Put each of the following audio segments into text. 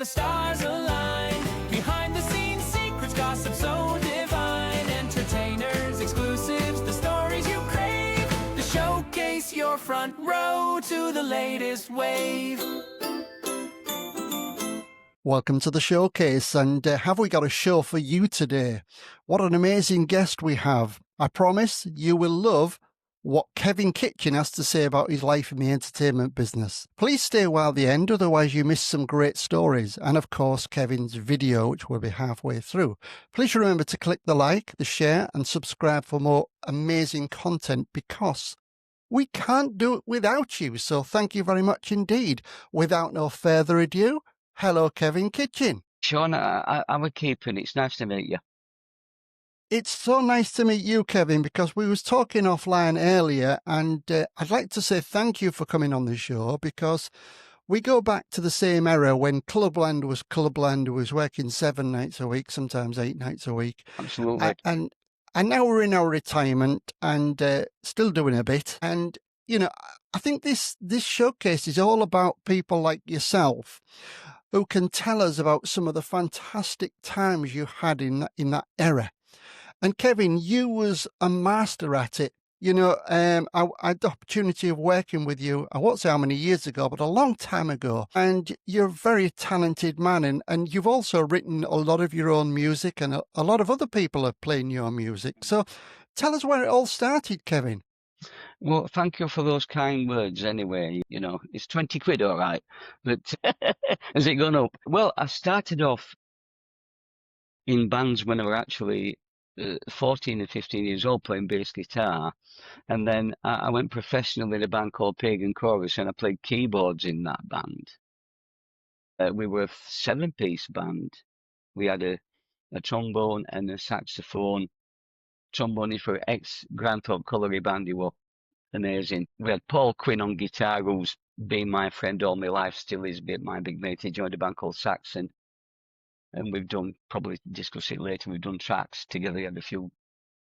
the stars align. Behind the scenes, secrets, gossip so divine. Entertainers, exclusives, the stories you crave. The showcase, your front row to the latest wave. Welcome to the showcase, and have we got a show for you today? What an amazing guest we have. I promise you will love what Kevin Kitchen has to say about his life in the entertainment business. Please stay while the end, otherwise you miss some great stories, and of course Kevin's video, which will be halfway through. Please remember to click the like, the share, and subscribe for more amazing content, because we can't do it without you, so thank you very much indeed. Without no further ado, hello, Kevin Kitchen. Sean, I'm a keeper, and it's nice to meet you. It's so nice to meet you, Kevin, because we was talking offline earlier, and I'd like to say thank you for coming on the show, because we go back to the same era when Clubland was working 7 nights a week, sometimes 8 nights a week. Absolutely. And now we're in our retirement and still doing a bit. And, you know, I think this showcase is all about people like yourself who can tell us about some of the fantastic times you had in that era. And Kevin, you was a master at it. You know, I had the opportunity of working with you, I won't say how many years ago, but a long time ago. And you're a very talented man. And you've also written a lot of your own music, and a lot of other people are playing your music. So tell us where it all started, Kevin. Well, thank you for those kind words anyway. You know, it's 20 quid, all right. But has it gone up? Well, I started off in bands when I were actually 14 and 15 years old, playing bass guitar. And then I went professional in a band called Pagan Chorus, and I played keyboards in that band. We were a 7-piece band. We had a trombone and a saxophone. Trombone for ex-Grand Thorpe Colliery band, he was amazing. We had Paul Quinn on guitar, who's been my friend all my life, still is my big mate. He joined a band called Saxon. And we've done, probably discuss it later, we've done tracks together. We had a few,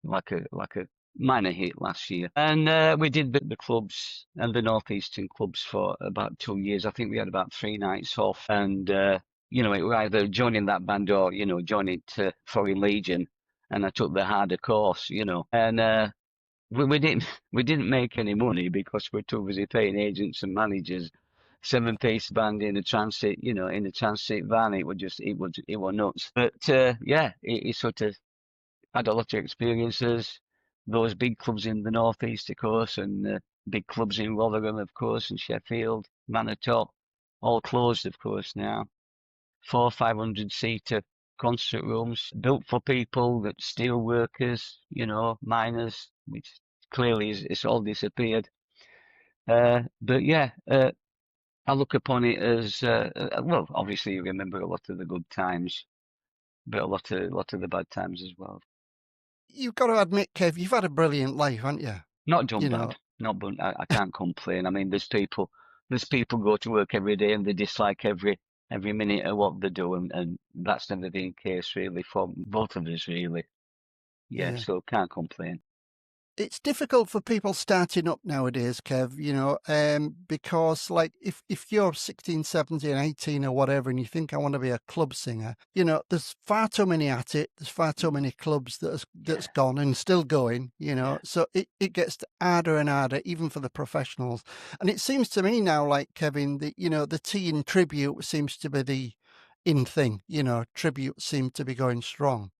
like a minor hit last year. And we did the clubs and the Northeastern clubs for about 2 years. I think we had about 3 nights off. And, you know, it was either joining that band or, you know, joining to Foreign Legion. And I took the harder course, you know. And we didn't make any money because we're too busy paying agents and managers. 7-piece band in a transit, you know, in a transit van. It was nuts. But yeah, it sort of had a lot of experiences. Those big clubs in the northeast, of course, and big clubs in Rotherham, of course, and Sheffield, Manatop, all closed, of course, now. 400-500-seater concert rooms built for people, that steel workers, you know, miners, which clearly it's all disappeared. But yeah. I look upon it as well. Obviously, you remember a lot of the good times, but a lot of the bad times as well. You've got to admit, Kev, you've had a brilliant life, haven't you? Not done bad. Not bad. I can't complain. I mean, there's people go to work every day and they dislike every minute of what they do, and that's never been the case really for both of us, really. Yeah. So can't complain. It's difficult for people starting up nowadays, Kev, you know, because like if you're 16, 17, 18 or whatever, and you think I want to be a club singer, you know, there's far too many at it. There's far too many clubs that's gone and still going, you know, so it gets harder and harder, even for the professionals. And it seems to me now, like, Kevin, that, you know, the tea and tribute seems to be the in thing, you know, tribute seem to be going strong.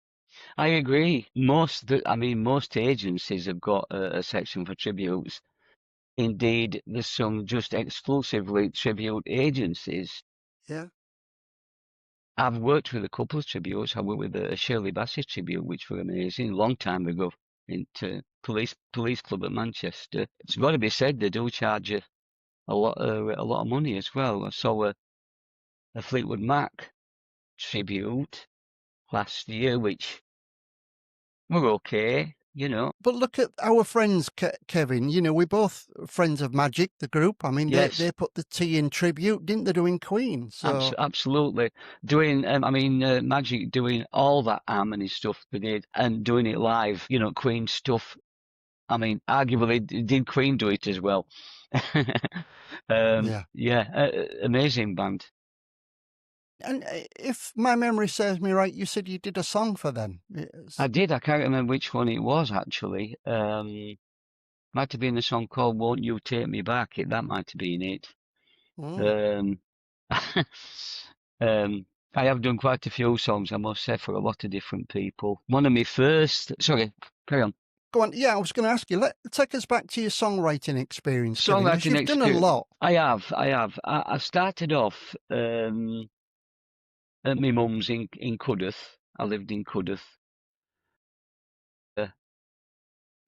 I agree. Most agencies have got a section for tributes. Indeed, there's some just exclusively tribute agencies. Yeah. I've worked with a couple of tributes. I worked with a Shirley Bassey tribute, which were amazing, a long time ago, into Police Club at Manchester. It's got to be said, they do charge a lot of money as well. I saw a Fleetwood Mac tribute last year, which were okay, you know. But look at our friends, Kevin. You know, we're both friends of Magic, the group. I mean, yes. they put the tea in tribute, didn't they, doing Queen? So absolutely. Doing, Magic doing all that harmony stuff they did and doing it live, you know, Queen stuff. I mean, arguably, did Queen do it as well? Yeah, amazing band. And if my memory serves me right, you said you did a song for them. I did. I can't remember which one it was actually. Might have been a song called "Won't You Take Me Back." That might have been it. Mm. Um, I have done quite a few songs, I must say, for a lot of different people. One of my first. Sorry, carry on. Go on. Yeah, I was going to ask you. Take us back to your songwriting experience, Kevin, because Songwriting you've done a experience. lot. I have. I started off at my mum's in Cudworth. I lived in Cudworth.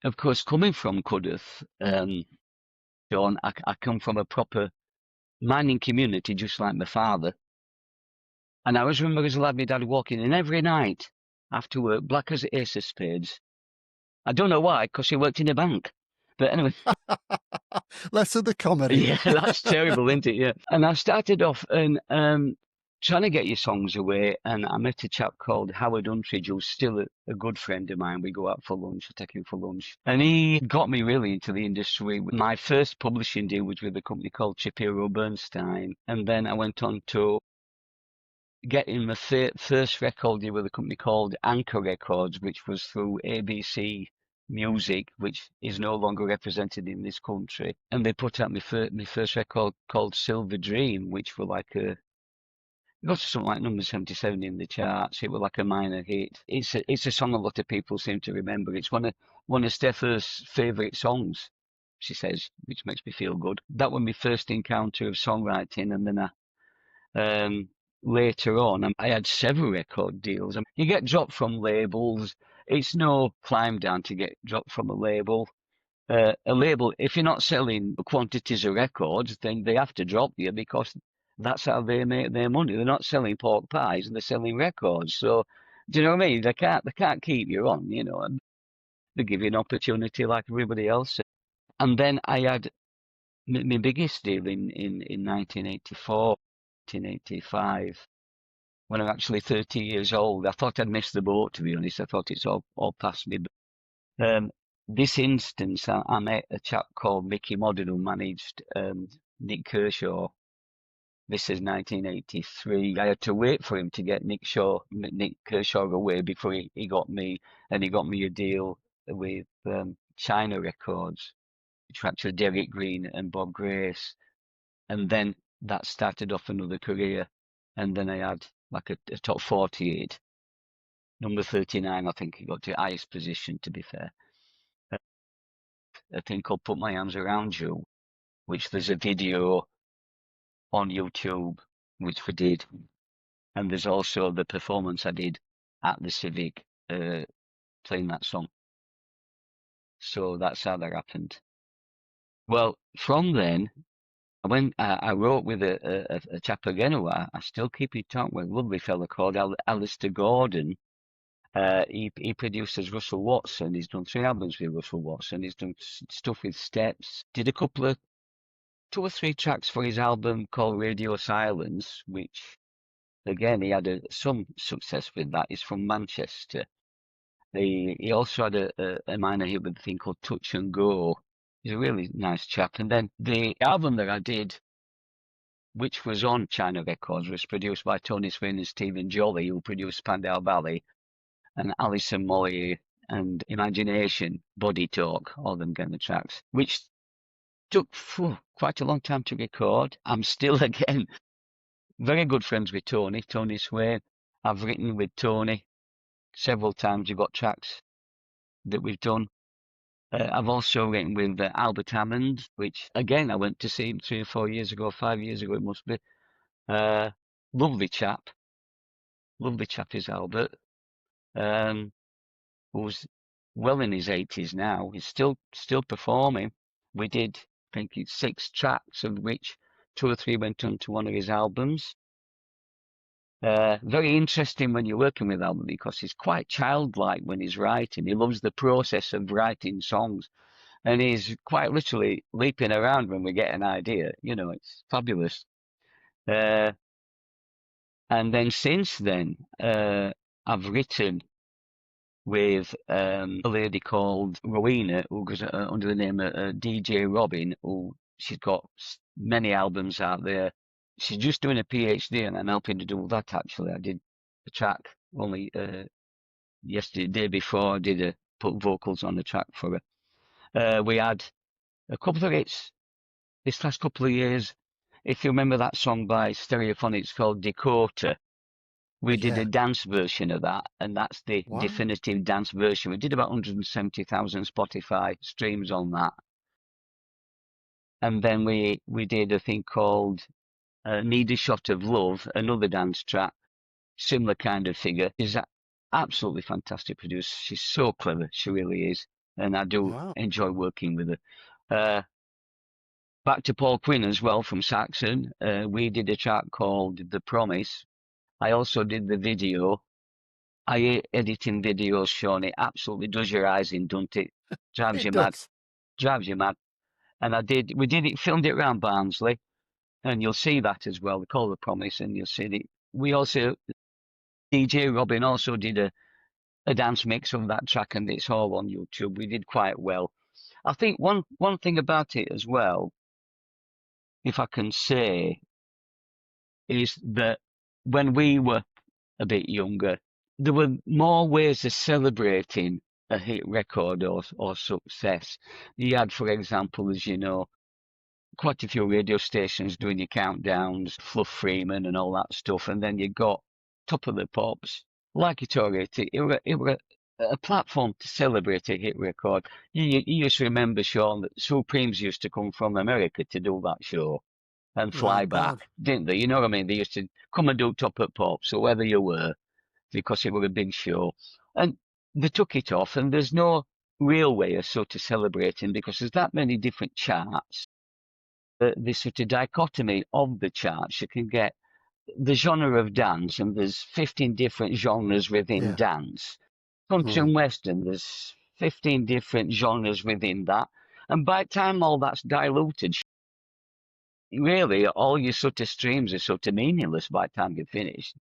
Of course, coming from Cudworth, John, I come from a proper mining community, just like my father. And I always remember as a lad, my dad walking in every night after work, black as the ace of spades. I don't know why, because he worked in a bank. But anyway, Less of the comedy. yeah, that's terrible, isn't it? Yeah. And I started off and trying to get your songs away. And I met a chap called Howard Untridge, who's still a good friend of mine. We go out for lunch, I take him for lunch. And he got me really into the industry. My first publishing deal was with a company called Shapiro Bernstein. And then I went on to getting my first record deal with a company called Anchor Records, which was through ABC Music, which is no longer represented in this country. And they put out my first record called Silver Dream, which were like it got to something like number 77 in the charts. It was like a minor hit. It's a song a lot of people seem to remember. It's one of Stepha's favourite songs, she says, which makes me feel good. That was my first encounter of songwriting, and then later on, I had several record deals. You get dropped from labels. It's no climb down to get dropped from a label. A label, if you're not selling quantities of records, then they have to drop you because that's how they make their money. They're not selling pork pies, they're selling records. So, do you know what I mean? They can't keep you on, you know. And they give you an opportunity like everybody else. And then I had my biggest deal in 1984, 1985. When I'm actually 30 years old. I thought I'd missed the boat, to be honest. I thought it's all past me. But this instance, I met a chap called Mickey Modern who managed Nick Kershaw. This is 1983. I had to wait for him to get Nick Kershaw away before he got me, and he got me a deal with China Records, which were actually Derek Green and Bob Grace. And then that started off another career. And then I had like a top 48, number 39, I think he got to highest position, to be fair. A thing called Put My Arms Around You, which there's a video on YouTube, which we did. And there's also the performance I did at the Civic playing that song. So that's how that happened. Well, from then, I wrote with a chap again who I still keep in touch with, a lovely fella called Alistair Gordon. He produces Russell Watson. He's done 3 albums with Russell Watson. He's done stuff with Steps. Did a couple of 2 or 3 tracks for his album called Radio Silence, which again he had some success with that. He's from Manchester. He also had a minor hit with a thing called Touch and Go. He's a really nice chap. And then the album that I did, which was on China Records, was produced by Tony Swin and Stephen Jolly, who produced Spandau Ballet, and Alison Moyer and Imagination, Body Talk, all them kind of tracks, which took quite a long time to record. I'm still, again, very good friends with Tony Swain. I've written with Tony several times. You've got tracks that we've done. I've also written with Albert Hammond, which, again, I went to see him 3 or 4 years ago, 5 years ago, it must be. Lovely chap. Lovely chap is Albert. Who's well in his 80s now. He's still performing. We did, I think it's 6 tracks, of which 2 or 3 went onto one of his albums. Very interesting when you're working with Albert because he's quite childlike when he's writing. He loves the process of writing songs, and he's quite literally leaping around when we get an idea. You know, it's fabulous. And then since then, I've written with a lady called Rowena, who goes under the name of DJ Robin, who she's got many albums out there. she's just doing a PhD, and I'm helping to do that. Actually, I did a track only yesterday, day before. I did put vocals on the track for her. We had a couple of hits this last couple of years. If you remember that song by Stereophonics called Dakota, we did Yeah. a dance version of that, and that's the Wow. definitive dance version. We did about 170,000 Spotify streams on that. And then we did a thing called Need a Shot of Love, another dance track, similar kind of figure. She's absolutely fantastic producer. She's so clever, she really is. And I do Wow. enjoy working with her. Back to Paul Quinn as well from Saxon. We did a track called The Promise. I also did the video. I hate editing videos, Sean. It absolutely does your eyes in, doesn't it? Drives It you mad. does. Drives you mad. And we did it, filmed it around Barnsley, and you'll see that as well. We call The Promise, and you'll see it. We also, DJ Robin also did a dance mix of that track, and it's all on YouTube. We did quite well. I think one thing about it as well, if I can say, is that when we were a bit younger, there were more ways of celebrating a hit record or success. You had, for example, as you know, quite a few radio stations doing your countdowns, Fluff Freeman and all that stuff, and then you got Top of the Pops, like it or hate it. It were a platform to celebrate a hit record. You used to remember, Sean, that Supremes used to come from America to do that show and My fly back, God. didn't they? You know what I mean? They used to come and do Top of the Pops, so whether you were, because it was a big show. And they took it off, and there's no real way of sort of celebrating because there's that many different charts. The sort of dichotomy of the charts, you can get the genre of dance, and there's 15 different genres within Yeah. dance. Country Mm. and Western, there's 15 different genres within that. And by the time all that's diluted, really, all your sort of streams are sort of meaningless by the time you're finished.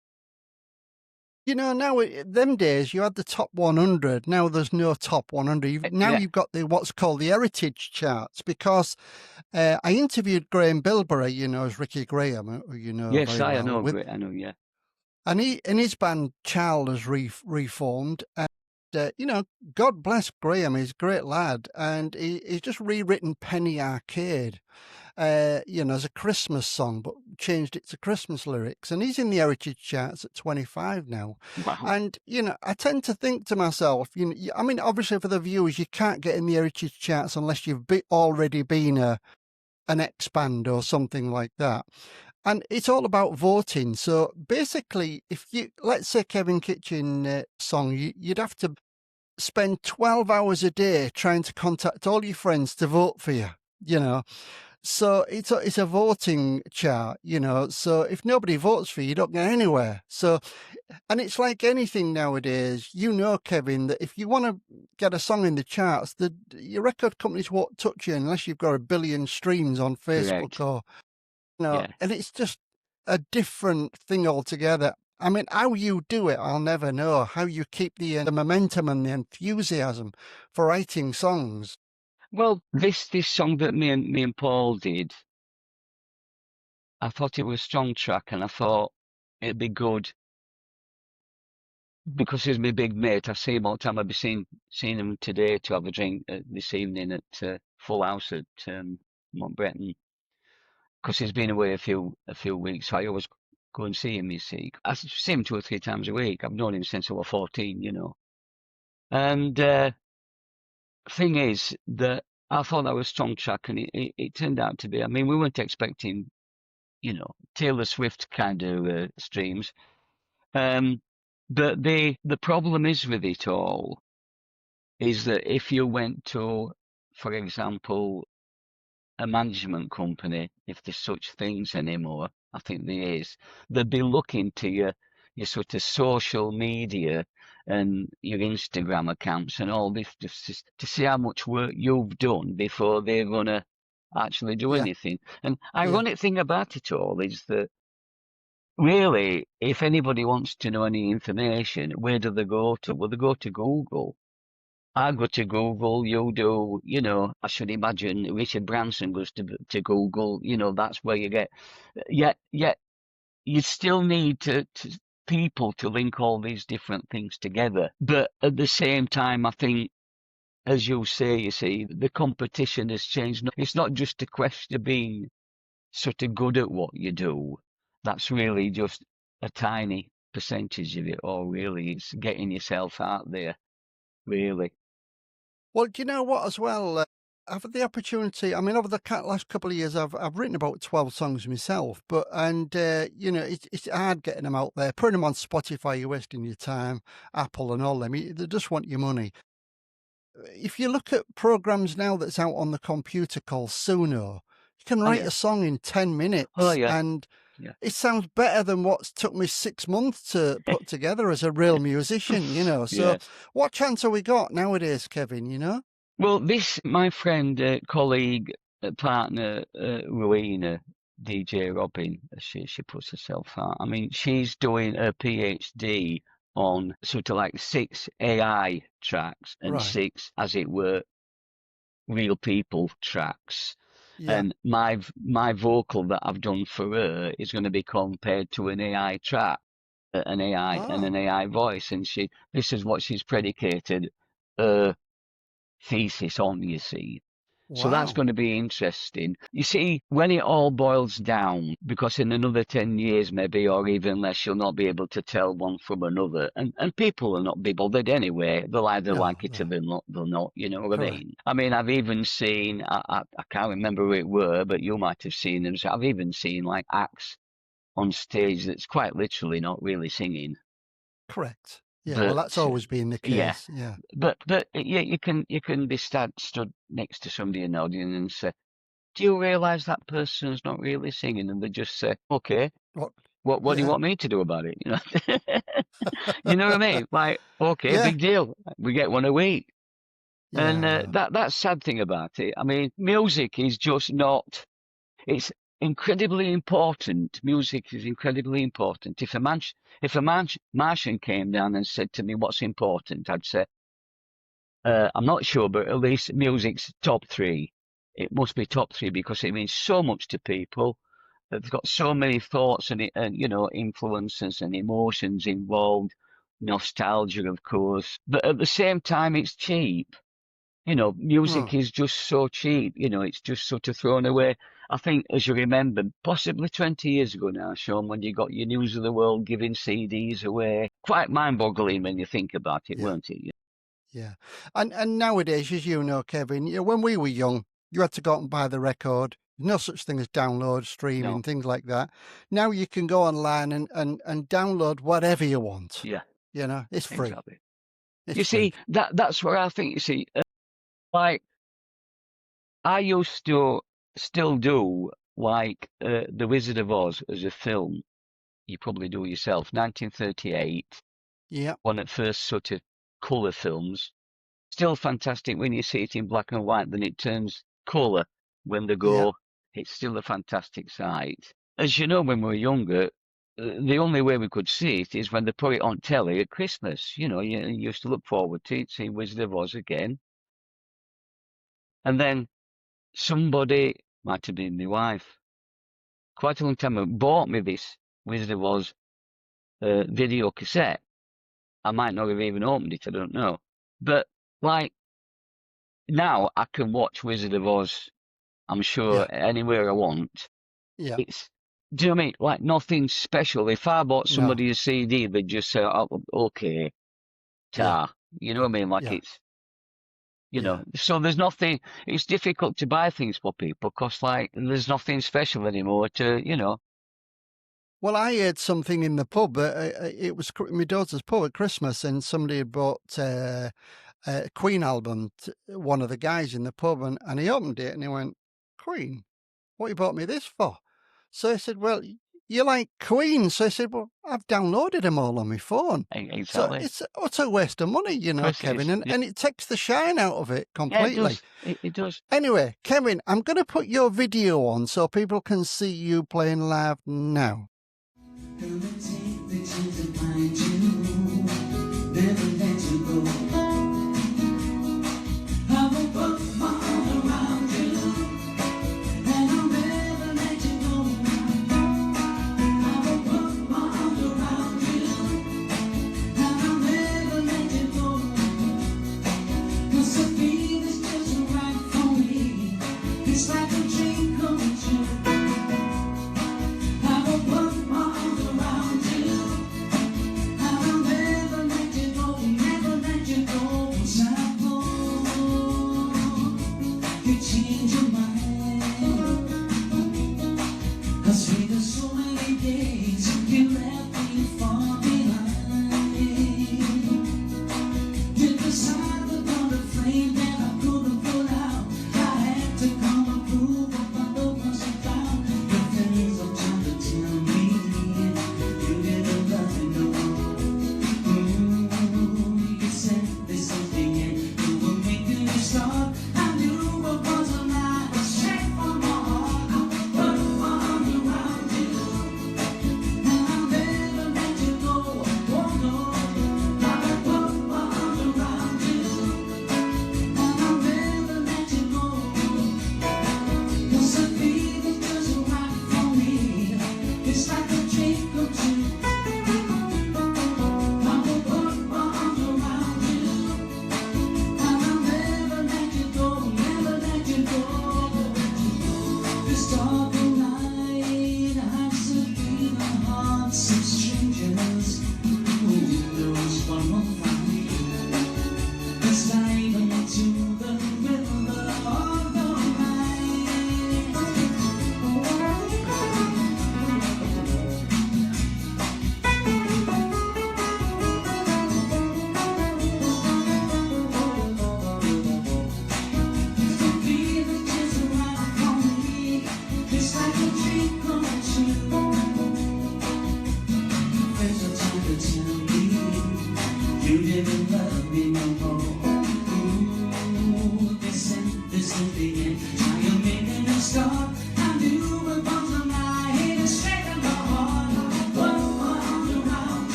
You know, now them days you had the top 100. Now there's no top 100. Now Yeah. you've got what's called the heritage charts because I interviewed Graham Bilberry, you know, as Ricky Graham, who you know Yes, very I well. know, I know, yeah. And he and his band Child has reformed. And, you know, God bless Graham. He's a great lad. And he's just rewritten Penny Arcade. You know, as a Christmas song, but changed it to Christmas lyrics. And he's in the heritage charts at 25 now. Wow. And, you know, I tend to think to myself, you know, I mean, obviously for the viewers, you can't get in the heritage charts unless you've already been an ex-band or something like that. And it's all about voting. So basically, if let's say Kevin Kitchen song, you'd have to spend 12 hours a day trying to contact all your friends to vote for you, you know. So it's a voting chart, you know. So if nobody votes for you, you don't get anywhere. So, and it's like anything nowadays, you know, Kevin, that if you want to get a song in the charts, your record companies won't touch you unless you've got 1 billion streams on Facebook Correct. or, you know, Yeah. and it's just a different thing altogether. I mean, how you do it, I'll never know. How you keep the momentum and the enthusiasm for writing songs. Well, this song that me and Paul did, I thought it was a strong track, and I thought it'd be good because he's my big mate. I see him all the time. I'll be seeing him today to have a drink this evening at Full House at Montbretton because he's been away a few weeks. So I always go and see him. You see, I see him 2 or 3 times a week. I've known him since I was 14, you know. And thing is that I thought that was a strong track, and it turned out to be. I mean, we weren't expecting, you know, Taylor Swift kind of streams. But the problem is with it all is that if you went to, for example, a management company, if there's such things anymore, I think there is, they'd be looking to your sort of social media and your Instagram accounts and all this just to see how much work you've done before they're gonna actually do Yeah, anything. And yeah. ironic thing about it all is that really, if anybody wants to know any information, where do they go to? Well, they go to Google. I go to Google, you do, I should imagine Richard Branson goes to Google, that's where you get, yet you still need to people to link all these different things together. But at the same time, I think, as you say, the competition has changed. It's not just a question of being sort of good at what you do. That's really just a tiny percentage of it all, really. It's getting yourself out there, really. Well, do you know what as well? I've had the opportunity. I mean, over the last couple of years, I've written about 12 songs myself. It's hard getting them out there. Putting them on Spotify, you're wasting your time. Apple and all them, they just want your money. If you look at programs now that's out on the computer called Suno, you can write a song in 10 minutes. Oh, yeah. And it sounds better than what's took me 6 months to put together as a real musician, So what chance have we got nowadays, Kevin, Well, my friend, colleague, partner, Rowena, DJ Robin, as she puts herself out. I mean, she's doing a PhD on sort of like 6 AI tracks and Right. 6, as it were, real people tracks. Yeah. And my vocal that I've done for her is going to be compared to an AI track, an AI and an AI voice. And this is what she's predicated her thesis on, you see. So that's going to be interesting. You see, when it all boils down, because in another 10 years maybe, or even less, you'll not be able to tell one from another. And people will not be bothered anyway. They'll either like it or they'll not, you know what I mean? I mean, I've even seen, I can't remember who it were, but you might have seen them. So I've even seen like acts on stage that's quite literally not really singing. Correct. Yeah, well, that's always been the case. Yeah. But you can be stood next to somebody in the audience and say, "Do you realise that person's not really singing?" And they just say, "Okay, what do you want me to do about it?" You know what I mean? Like, okay, big deal. We get one a week. And that's the sad thing about it. I mean, music is just not. It's incredibly important. Music is incredibly important. If a Martian came down and said to me, "What's important?" I'd say, "I'm not sure, but at least music's top 3. It must be top 3 because it means so much to people. They've got so many thoughts and influences and emotions involved. Nostalgia, of course, but at the same time, it's cheap. Music is just so cheap. It's just sort of thrown away. I think, as you remember, possibly 20 years ago now, Sean, when you got your News of the World giving CDs away, quite mind-boggling when you think about it, weren't it? Yeah. And nowadays, as you know, Kevin, when we were young, you had to go out and buy the record. No such thing as download, streaming, things like that. Now you can go online and download whatever you want. Yeah. It's free. Exactly. See, that's where I think, you see, like, I used to still do, like, The Wizard of Oz as a film. You probably do yourself. 1938. Yeah. One of the first sort of colour films. Still fantastic when you see it in black and white, then it turns colour when they go. Yeah. It's still a fantastic sight. As you know, when we were younger, the only way we could see it is when they put it on telly at Christmas. You used to look forward to it, see Wizard of Oz again. And then somebody, might have been my wife, quite a long time ago, bought me this Wizard of Oz video cassette. I might not have even opened it, I don't know. But, like, now I can watch Wizard of Oz, I'm sure, anywhere I want. Yeah. Do you know what I mean? Like, nothing special. If I bought somebody a CD, they'd just say, "Oh, okay, ta." You know what I mean? Like, it's, so there's nothing, it's difficult to buy things for people because, like, there's nothing special anymore to. Well, I heard something in the pub. It was my daughter's pub at Christmas, and somebody had bought a Queen album, one of the guys in the pub, and he opened it and he went, "Queen? What you bought me this for?" So I said, "Well, you like Queen?" So I said, "Well, I've downloaded them all on my phone." Exactly. So it's an utter waste of money, Kevin, and it takes the shine out of it completely. Yeah, it does. Anyway, Kevin, I'm going to put your video on so people can see you playing live now.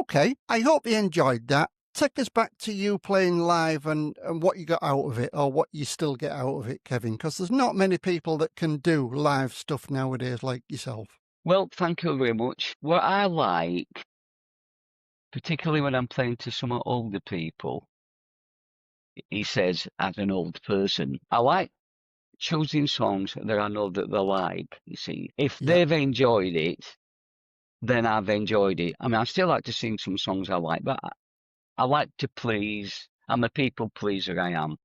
Okay, I hope you enjoyed that. Take us back to you playing live and what you got out of it, or what you still get out of it, Kevin, because there's not many people that can do live stuff nowadays like yourself. Well, thank you very much. What I like, particularly when I'm playing to some older people, he says, as an old person, I like choosing songs that I know that they like, you see. If Yeah. they've enjoyed it, then I've enjoyed it. I mean, I still like to sing some songs I like, but I like to please. I'm a people pleaser, I am.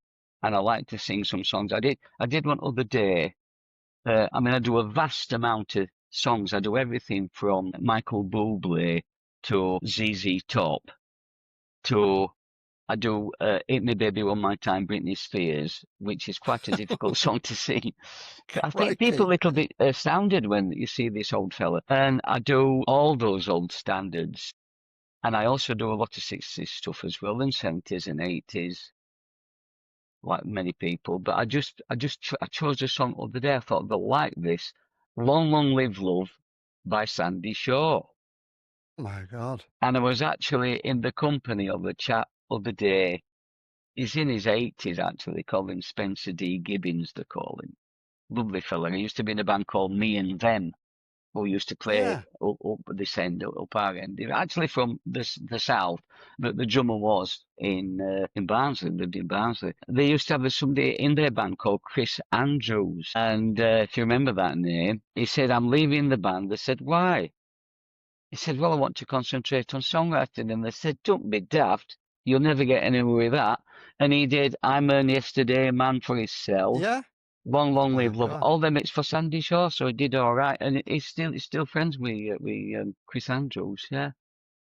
And I like to sing some songs. I did one other day. I mean, I do a vast amount of songs. I do everything from Michael Bublé to ZZ Top to I do Hit Me Baby One More Time, Britney Spears, which is quite a difficult song to sing. I think people a little bit astounded when you see this old fella. And I do all those old standards. And I also do a lot of 60s stuff as well, and 70s and 80s, like many people. But I chose a song the other day. I thought they'll like this. Long, Long Live Love by Sandy Shaw. My God. And I was actually in the company of a chap other day. He's in his 80s, actually, call him Spencer D. Gibbons, they call him. Lovely fella. He used to be in a band called Me and Them, who used to play up this end, up our end. They're actually from the south, but the drummer was in Barnsley, lived in Barnsley. They used to have somebody in their band called Chris Andrews. And if you remember that name, he said, I'm leaving the band. They said, why? He said, well, I want to concentrate on songwriting. And they said, don't be daft. You'll never get anywhere with that. And he did I'm Earned Yesterday, A Man for Himself. Yeah. Long, Long Live Love. God. All them it's for Sandy Shaw, so he did all right. And he's still friends with Chris Andrews, yeah.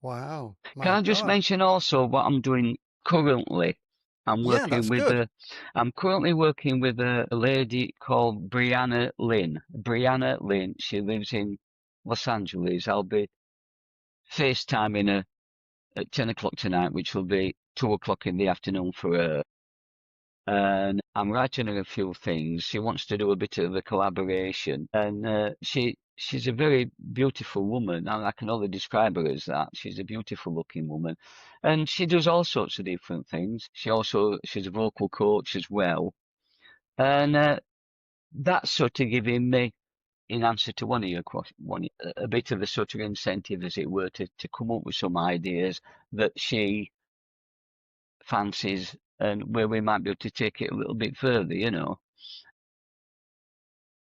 Wow. Can I just mention also what I'm doing currently? I'm currently working with a lady called Brianna Lynn. Brianna Lynn, she lives in Los Angeles. I'll be FaceTiming her at 10 o'clock tonight, which will be 2 o'clock in the afternoon for her. And I'm writing her a few things. She wants to do a bit of a collaboration. And she's a very beautiful woman. And I can only describe her as that. She's a beautiful looking woman. And she does all sorts of different things. She's a vocal coach as well. And that's sort of giving me, in answer to one of your questions, a bit of a sort of incentive, as it were, to come up with some ideas that she fancies and where we might be able to take it a little bit further, you know.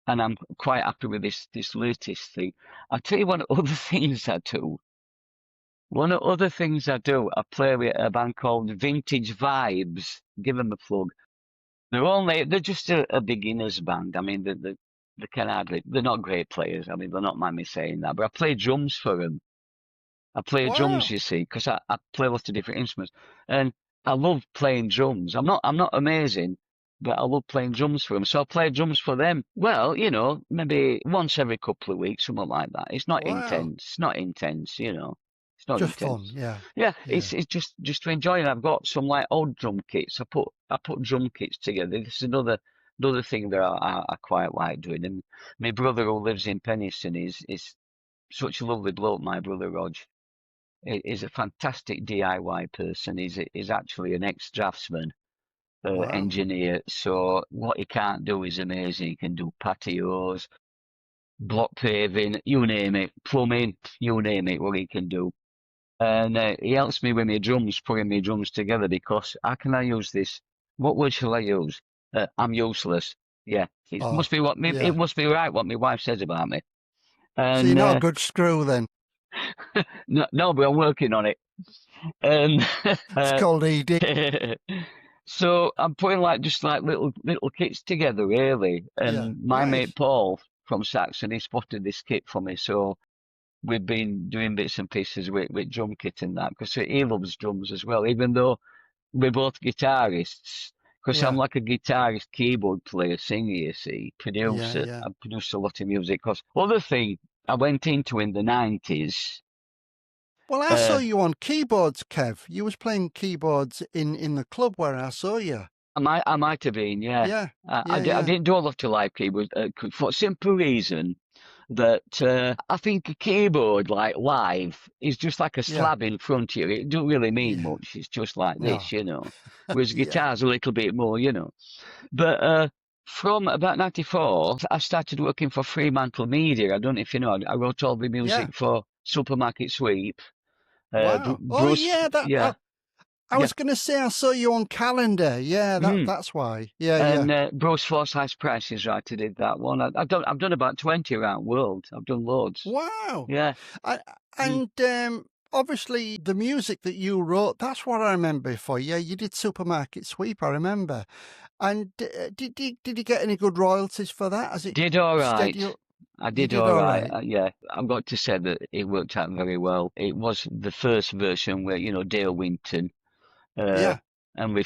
And I'm quite happy with this latest thing. I'll tell you one of the other things I do. One of the other things I do, I play with a band called Vintage Vibes. Give them a plug. They're just a beginners band. I mean, they can hardly, they're not great players. I mean, they're not mind me saying that, but I play drums for them. I play drums, Wow. you see, because I play lots of different instruments, and I love playing drums. I'm not amazing, but I love playing drums for them. So I play drums for them. Well, you know, maybe once every couple of weeks, something like that. It's not Wow. intense. It's not intense, you know. It's not Just fun. intense. Yeah. Yeah, Yeah. it's just to enjoy. And I've got some like old drum kits. I put drum kits together. This is another thing that I quite like doing. And my brother who lives in Penistone is such a lovely bloke. My brother Rog is a fantastic DIY person. He's actually an ex-draftsman, Wow. engineer. So what he can't do is amazing. He can do patios, block paving, you name it, plumbing, you name it, what he can do. And he helps me with my drums, putting my drums together, because how can I use this? What word shall I use? I'm useless. Yeah, Oh, it yeah. must be right what my wife says about me. So you're And not a good screw then. no, but I'm working on it. Um, It's uh, called ED. so I'm putting like just like little kits together, really. Yeah. And my mate Nice. Paul from Saxon, he spotted this kit for me, so we've been doing bits and pieces with drum kit and that, because he loves drums as well, even though we're both guitarists. Because I'm Yeah. like a guitarist, keyboard player, singer, you see, Yeah. producer. Yeah. I produce a lot of music. Because other thing I went into in the 90s, Well, I saw uh, you on keyboards, Kev. You was playing keyboards in the club where I saw you. I might have been, yeah. Yeah. I Yeah. Yeah. didn't do a lot of live keyboard for a simple reason that I think a keyboard like live is just like a Yeah. slab in front of you. It don't really mean Yeah. much. It's just like No. this, you know. Whereas Yeah. guitar's a little bit more, you know. But from about 94, I started working for Fremantle Media. I don't know if you know, I wrote all the Yeah. music for Supermarket Sweep, Wow. Oh, Bruce, yeah. yeah, I yeah. was going to say I saw you on calendar. Yeah. Mm. That's why. Yeah. Yeah. And Bruce Forsyth's Prices Right, I did that one. I've done about 20 around world. I've done loads. Wow. Yeah. I, Mm. and obviously the music that you wrote, that's what I remember for. Yeah, you did Supermarket Sweep, I remember. And did you get any good royalties for that? Has it Did all steady right. up? I You did did all all right. right. Yeah, I've got to say that it worked out very well. It was the first version where, you know, Dale Winton. Uh, Yeah. and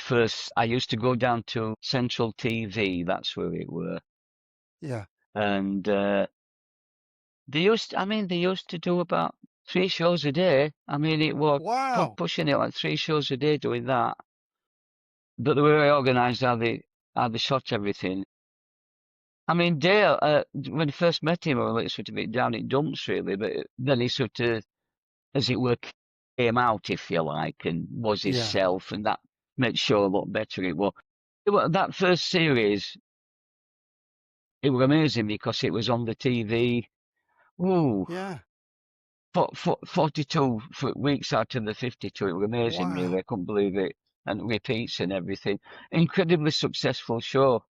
I used to go down to Central TV, that's where it were. Yeah. And they used to do about 3 shows a day. I mean, it was Wow. pushing it like 3 shows a day doing that. But they were very organised how they shot everything. I mean, Dale, when I first met him, I was like sort of a bit down in dumps, really. But then he sort of, as it were, came out, if you like, and was Yeah. himself, and that made sure a lot better. That first series. It was amazing because it was on the TV. Ooh, Yeah. 42 weeks out of the 52. It was amazing, really. Wow. I couldn't believe it. And repeats and everything. Incredibly successful show.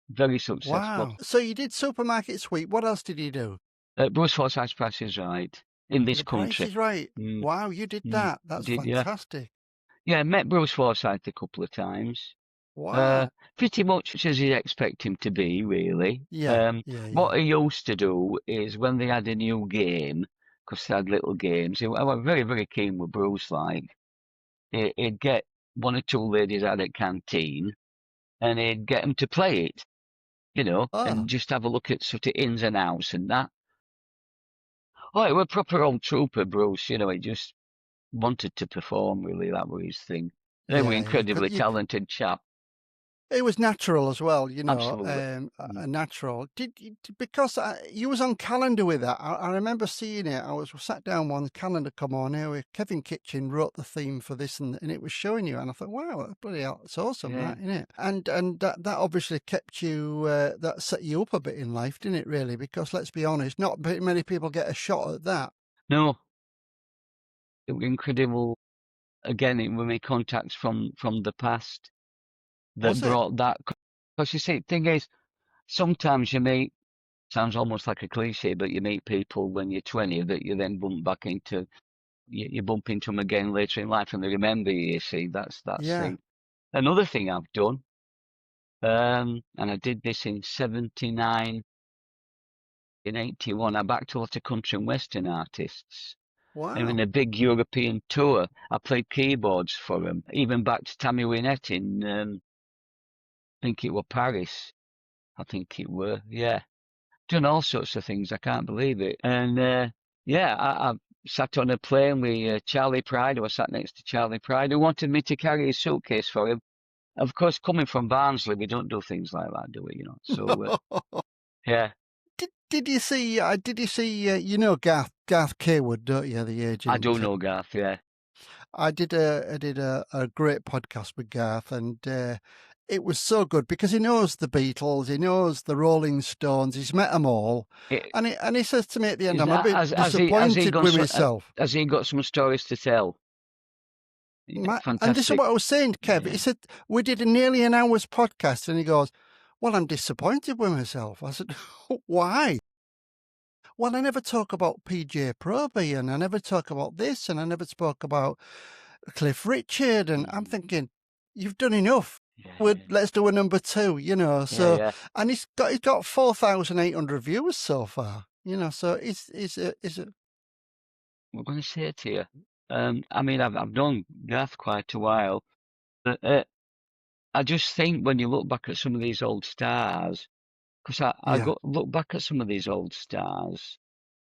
Very successful. Wow. So you did Supermarket Sweep. What else did you do? Bruce Forsyth's Price is Right in this The Price country. is Right. Mm, Wow, you did mm, that. That's did, yeah. fantastic. Yeah, met Bruce Forsyth a couple of times. Wow. Pretty much as you'd expect him to be, really. Yeah. Yeah. Yeah. What he used to do is when they had a new game, because they had little games, I was very, very keen with Bruce, like, he'd get one or two ladies out at canteen and he'd get them to play it, you know, Oh. and just have a look at sort of ins and outs and that. Oh, it was a proper old trooper, Bruce, you know, he just wanted to perform, really, that was his thing. They were Yeah. incredibly talented chap, It was natural as well, absolutely. a natural. Because you was on calendar with that. I remember seeing it. I was sat down one calendar come on here with Kevin Kitchen wrote the theme for this, and it was showing you, and I thought, wow, bloody hell, it's awesome, Yeah. that, isn't it? And that obviously kept you, that set you up a bit in life, didn't it? Really, because let's be honest, not many people get a shot at that. No, it was incredible. Again, it were my contacts from the past. that Was it? brought that. Because you see, the thing is, sometimes you meet, sounds almost like a cliche, but you meet people when you're 20 that you then bump back into, you bump into them again later in life and they remember you, see, that's Yeah. thing. Another thing I've done, and I did this in 79, in 81, I backed a lot of country and western artists. And in Wow. a big European tour, I played keyboards for them, even back to Tammy Wynette in, I think it was Paris. I think it were, yeah. Done all sorts of things. I can't believe it. And yeah, I sat on a plane with Charlie Pride. I was sat next to Charlie Pride, who wanted me to carry his suitcase for him. Of course, coming from Barnsley, we don't do things like that, do we? You know. So yeah, Did you see? You know Garth Cawood, don't you? The agent. I do know Garth. Yeah, I did a great podcast with Garth, and it was so good because he knows the Beatles, he knows the Rolling Stones, he's met them all, and he says to me at the end, "I'm a bit disappointed with myself." Has he got some stories to tell? Yeah, fantastic. And this is what I was saying, Kev. Yeah. He said we did nearly an hour's podcast, and he goes, "Well, I'm disappointed with myself." I said, "Why?" Well, I never talk about PJ Proby, and I never talk about this, and I never spoke about Cliff Richard, and I'm thinking, you've done enough. Yeah. Let's do a number 2, you know. So, Yeah. and he's got 4,800 viewers so far, you know. So it's We're going to say to you. I mean, I've known Garth quite a while, but I just think when you look back at some of these old stars, because I yeah, look back at some of these old stars,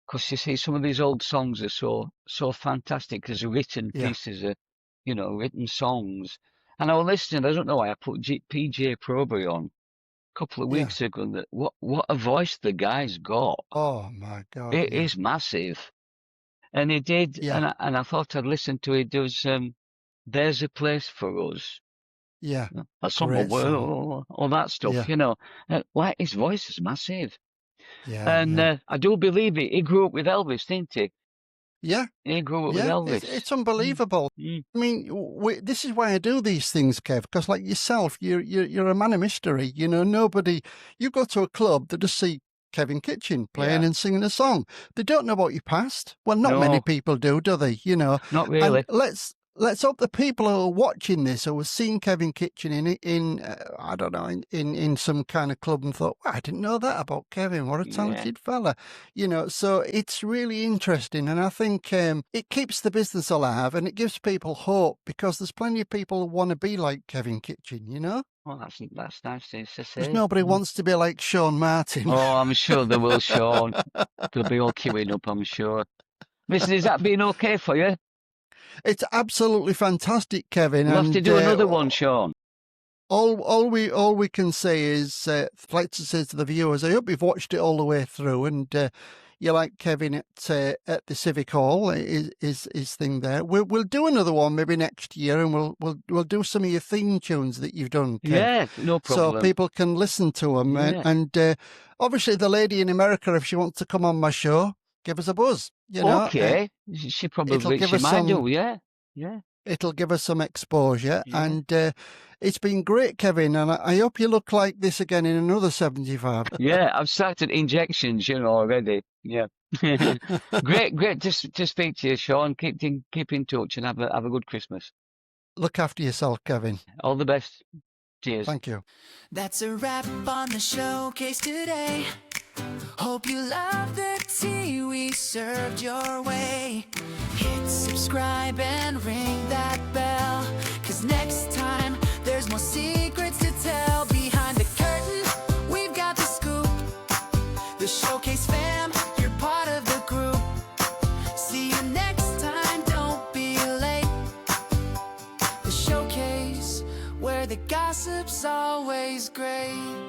because you see some of these old songs are so fantastic because they're written yeah, pieces of, you know, written songs. And I was listening. I don't know why I put PJ Proby on a couple of yeah. weeks ago. That what a voice the guy's got. Oh my God, It yeah, is massive. And he did, yeah, and I thought I'd listen to it. There's a place for us. yeah. That's Great song. all that stuff, Yeah, you know. Like his voice is massive. yeah, And yeah, I do believe it. He grew up with Elvis, didn't he? yeah. He grew up with Yeah, Elvis. it's unbelievable. Mm. I mean, this is why I do these things, Kev, because like yourself, you're a man of mystery. You know, nobody. You go to a club, they just see Kevin Kitchen playing Yeah. and singing a song. They don't know about your past. Well, not many No, people do they? You know, not and really. let's hope the people who are watching this who have seen Kevin Kitchen in I don't know in some kind of club and thought, well, I didn't know that about Kevin. What a Yeah. talented fella, you know. So it's really interesting, and I think it keeps the business alive and it gives people hope because there's plenty of people who want to be like Kevin Kitchen, you know. Well, that's nice to There's say. nobody wants to be like Sean Martin. Oh, I'm sure they will, Sean. They'll be all queuing up, I'm sure. Listen, is that being okay for you? It's absolutely fantastic, Kevin. We'll have to and do another one, Sean. all we can say is, like to say to the viewers, I hope you've watched it all the way through, and you like Kevin at the Civic Hall, his thing there. We'll do another one maybe next year, and we'll do some of your theme tunes that you've done, Kev, Yeah, no problem. so people can listen to them. Yeah. And obviously, the lady in America, if she wants to come on my show, give us a buzz. You know, Okay, she probably give she us might some. do. Yeah, yeah. It'll give us some exposure, Yeah. and it's been great, Kevin. And I hope you look like this again in another 75. Yeah, I've started injections, you know, already. Yeah. Great to speak to you, Sean. Keep in touch and have a good Christmas. Look after yourself, Kevin. All the best. Cheers. Thank you. That's a wrap on the showcase today. Hope you love the tea we served your way. Hit subscribe and ring that bell, 'cause next time there's more secrets to tell. Behind the curtain, we've got the scoop. The Showcase fam, you're part of the group. See you next time, don't be late. The Showcase, where the gossip's always great.